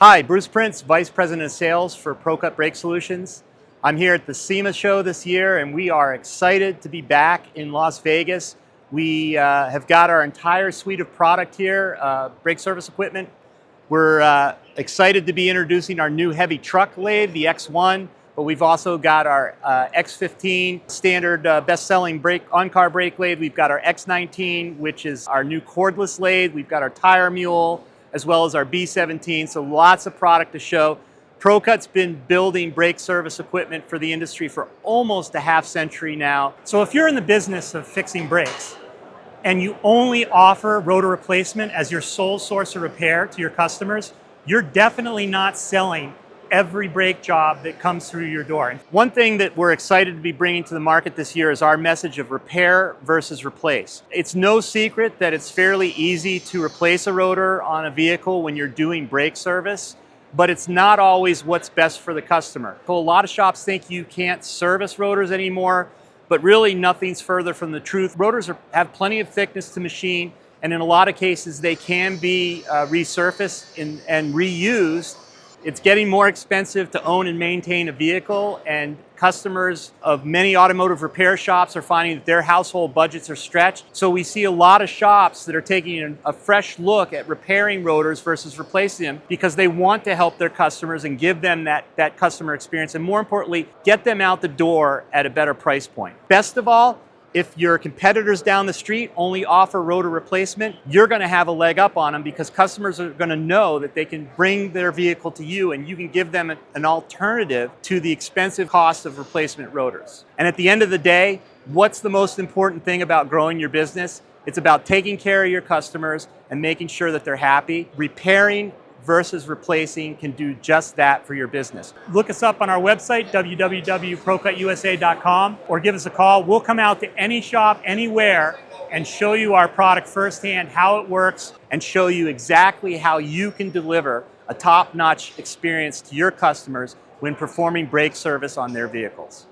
Hi, Bruce Prince, Vice President of Sales for ProCut Brake Solutions. I'm here at the SEMA show this year, and we are excited to be back in Las Vegas. We have got our entire suite of product here, brake service equipment. We're excited to be introducing our new heavy truck lathe, the X1, but we've also got our X15 standard best-selling on-car brake lathe. We've got our X19, which is our new cordless lathe. We've got our tire mule, as well as our B17, so lots of product to show. ProCut's been building brake service equipment for the industry for almost a half century now. So if you're in the business of fixing brakes and you only offer rotor replacement as your sole source of repair to your customers, you're definitely not selling every brake job that comes through your door. One thing that we're excited to be bringing to the market this year is our message of repair versus replace. It's no secret that it's fairly easy to replace a rotor on a vehicle when you're doing brake service, but it's not always what's best for the customer. So a lot of shops think you can't service rotors anymore, but really nothing's further from the truth. Rotors have plenty of thickness to machine, and in a lot of cases they can be resurfaced and reused. It's getting more expensive to own and maintain a vehicle, and customers of many automotive repair shops are finding that their household budgets are stretched. So we see a lot of shops that are taking a fresh look at repairing rotors versus replacing them because they want to help their customers and give them that customer experience, and more importantly, get them out the door at a better price point. Best of all, if your competitors down the street only offer rotor replacement, you're going to have a leg up on them because customers are going to know that they can bring their vehicle to you and you can give them an alternative to the expensive cost of replacement rotors. And at the end of the day, what's the most important thing about growing your business? It's about taking care of your customers and making sure that they're happy. Repairing versus replacing can do just that for your business. Look us up on our website, www.procutusa.com, or give us a call. We'll come out to any shop, anywhere, and show you our product firsthand, how it works, and show you exactly how you can deliver a top-notch experience to your customers when performing brake service on their vehicles.